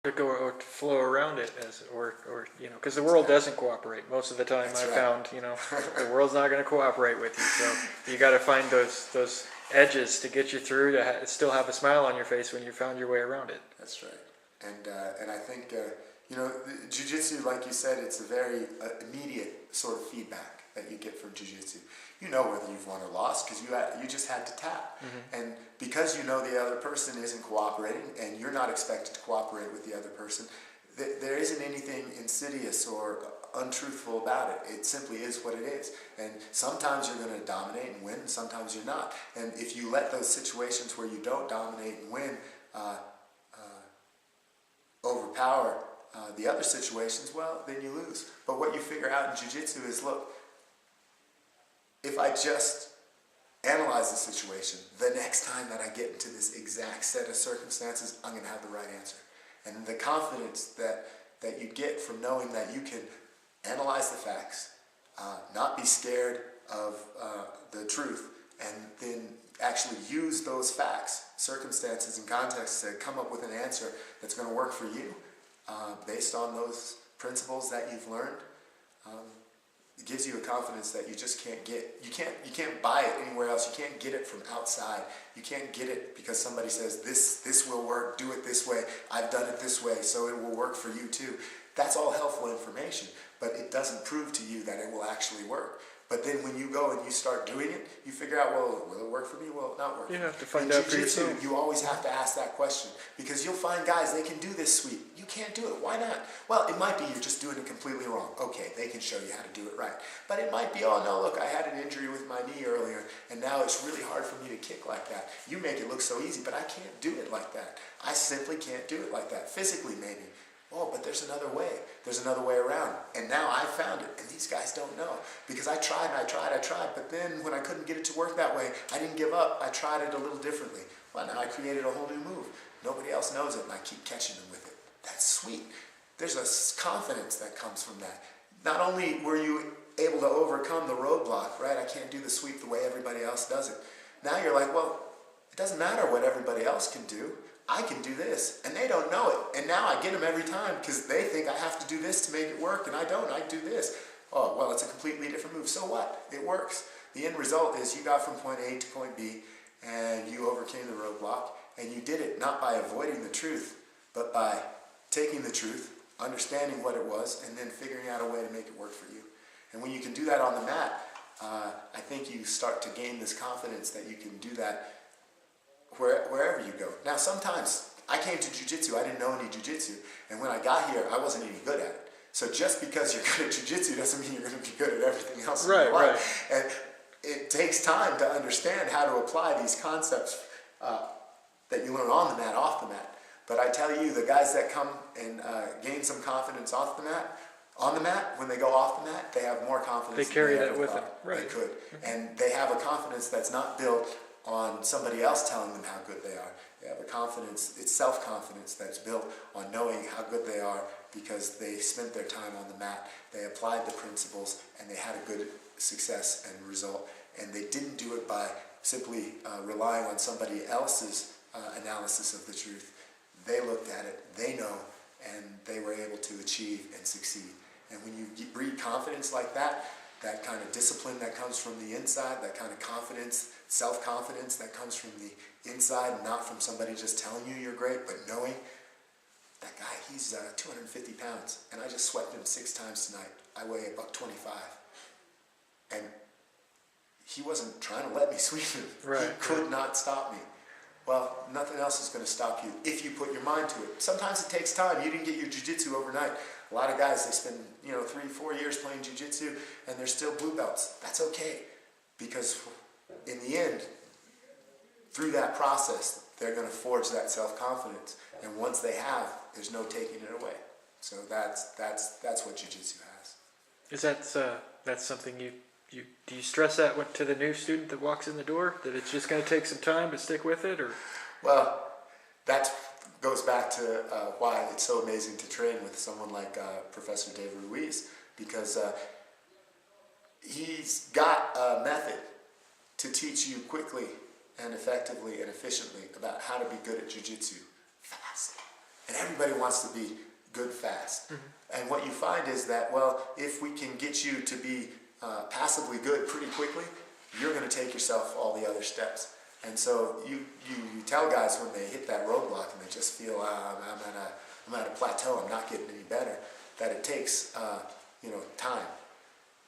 to go or to flow around it or because the world doesn't cooperate most of the time. That's I've right. found the world's not going to cooperate with you, so you got to find those edges to get you through to still have a smile on your face when you found your way around it. That's right. And I think jiu-jitsu, like you said, it's a very immediate sort of feedback that you get from jiu-jitsu. You know whether you've won or lost because you just had to tap. Mm-hmm. And because you know the other person isn't cooperating and you're not expected to cooperate with the other person, there isn't anything insidious or untruthful about it. It simply is what it is. And sometimes you're going to dominate and win, and sometimes you're not. And if you let those situations where you don't dominate and win overpower the other situations, well, then you lose. But what you figure out in jiu-jitsu is, look, if I just analyze the situation, the next time that I get into this exact set of circumstances, I'm going to have the right answer. And the confidence that you get from knowing that you can analyze the facts, not be scared of the truth, and then actually use those facts, circumstances, and contexts to come up with an answer that's going to work for you based on those principles that you've learned. It gives you a confidence that you just can't get. You can't buy it anywhere else. You can't get it from outside. You can't get it because somebody says this will work. Do it this way. I've done it this way, so it will work for you too. That's all helpful information, but it doesn't prove to you that it will actually work. But then when you go and you start doing it, you figure out, well, will it work for me? Will it not work? You for have me? to find in out for jiu-jitsu, yourself. you always have to ask that question because you'll find guys, they can do this sweep. You can't do it. Why not? Well, it might be you're just doing it completely wrong. Okay, they can show you how to do it right. But it might be, oh no, look, I had an injury with my knee earlier and now it's really hard for me to kick like that. You make it look so easy, but I can't do it like that. I simply can't do it like that. Physically, maybe. Oh, but there's another way. There's another way around. And now I found it, and these guys don't know. Because I tried, but then when I couldn't get it to work that way, I didn't give up. I tried it a little differently. Well, now I created a whole new move. Nobody else knows it, and I keep catching them with it. That's sweet. There's a confidence that comes from that. Not only were you able to overcome the roadblock, right? I can't do the sweep the way everybody else does it. Now you're like, well, it doesn't matter what everybody else can do. I can do this, and they don't know it. And now I get them every time because they think I have to do this to make it work, and I don't. I do this. Oh, well, it's a completely different move. So what? It works. The end result is you got from point A to point B, and you overcame the roadblock, and you did it not by avoiding the truth, but by taking the truth, understanding what it was, and then figuring out a way to make it work for you. And when you can do that on the mat, I think you start to gain this confidence that you can do that wherever you go. Now, sometimes I came to jiu-jitsu, I didn't know any jiu-jitsu, and when I got here, I wasn't any good at it. So just because you're good at jiu-jitsu doesn't mean you're going to be good at everything else in your life. Right. And it takes time to understand how to apply these concepts that you learn on the mat, off the mat. But I tell you, the guys that come and gain some confidence off the mat, on the mat, when they go off the mat, they have more confidence. They carry that with them. Right. They could. And they have a confidence that's not built on somebody else telling them how good they are. They have a confidence, it's self-confidence that's built on knowing how good they are because they spent their time on the mat, they applied the principles, and they had a good success and result. And they didn't do it by simply relying on somebody else's analysis of the truth. They looked at it, they know, and they were able to achieve and succeed. And when you breed confidence like that, that kind of discipline that comes from the inside, that kind of confidence, self-confidence that comes from the inside, not from somebody just telling you you're great, but knowing that guy, he's 250 pounds, and I just swept him 6 times tonight. I weigh about 25. And he wasn't trying to let me sweep him. Right. He could not stop me. Well, nothing else is going to stop you if you put your mind to it. Sometimes it takes time. You didn't get your jiu-jitsu overnight. A lot of guys, they spend 3-4 years playing jiu-jitsu and they're still blue belts. That's okay, because in the end, through that process, they're going to forge that self-confidence. And once they have, there's no taking it away. So that's what jiu-jitsu has. Is that's something do you stress that to the new student that walks in the door, that it's just going to take some time to stick with it, or? Well, that goes back to why it's so amazing to train with someone like Professor Dave Ruiz, because he's got a method to teach you quickly and effectively and efficiently about how to be good at jiu-jitsu fast. and everybody wants to be good fast. And what you find is that, well, if we can get you to be passively good pretty quickly, you're going to take yourself all the other steps. And so you tell guys when they hit that roadblock and they just feel I'm at a plateau, I'm not getting any better, that it takes time.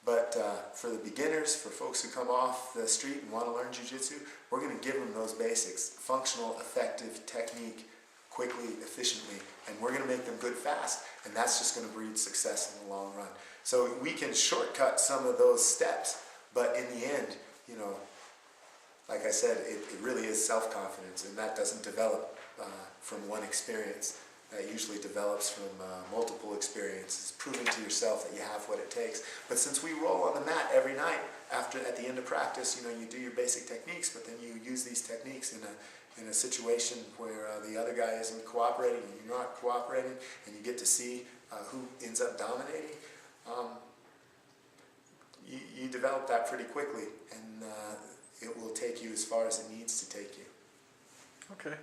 But for the beginners, for folks who come off the street and want to learn jiu-jitsu, we're going to give them those basics: functional, effective technique, quickly, efficiently, and we're going to make them good fast, and that's just going to breed success in the long run. So we can shortcut some of those steps, but in the end, like I said, it really is self-confidence, and that doesn't develop from one experience. That usually develops from multiple experiences, proving to yourself that you have what it takes. But since we roll on the mat every night, at the end of practice, you do your basic techniques, but then you use these techniques in a situation where the other guy isn't cooperating and you're not cooperating, and you get to see who ends up dominating. You develop that pretty quickly, and it will take you as far as it needs to take you. Okay.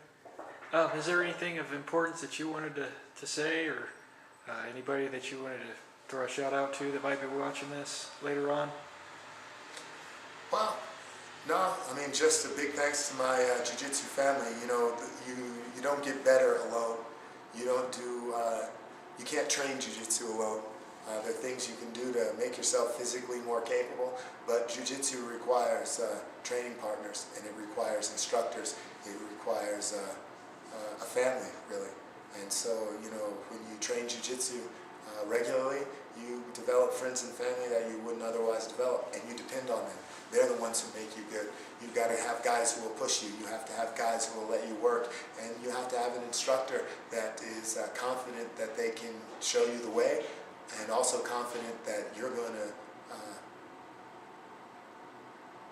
Is there anything of importance that you wanted to say, or anybody that you wanted to throw a shout out to that might be watching this later on? Well, no, just a big thanks to my jiu-jitsu family. You don't get better alone. You can't train jiu-jitsu alone. There are things you can do to make yourself physically more capable, but jiu-jitsu requires training partners, and it requires instructors. It requires a family, really. And so, when you train jiu-jitsu regularly, you develop friends and family that you wouldn't otherwise develop, and you depend on them. They're the ones who make you good. You've got to have guys who will push you. You have to have guys who will let you work, and you have to have an instructor that is confident that they can show you the way, and also confident that you're going to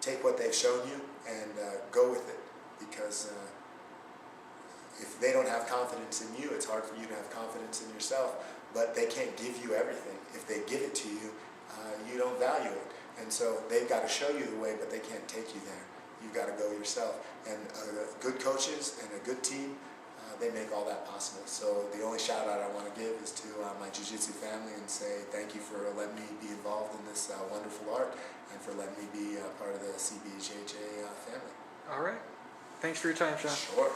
take what they've shown you and go with it, because if they don't have confidence in you, it's hard for you to have confidence in yourself. But they can't give you everything. If they give it to you, you don't value it. And so they've got to show you the way, but they can't take you there. You've got to go yourself. And good coaches and a good team, they make all that possible. So the only shout out I want to give is to my jiu-jitsu family, and say thank you for letting me be involved in this wonderful art, and for letting me be part of the CBJJ family. All right. Thanks for your time, Sean. Sure.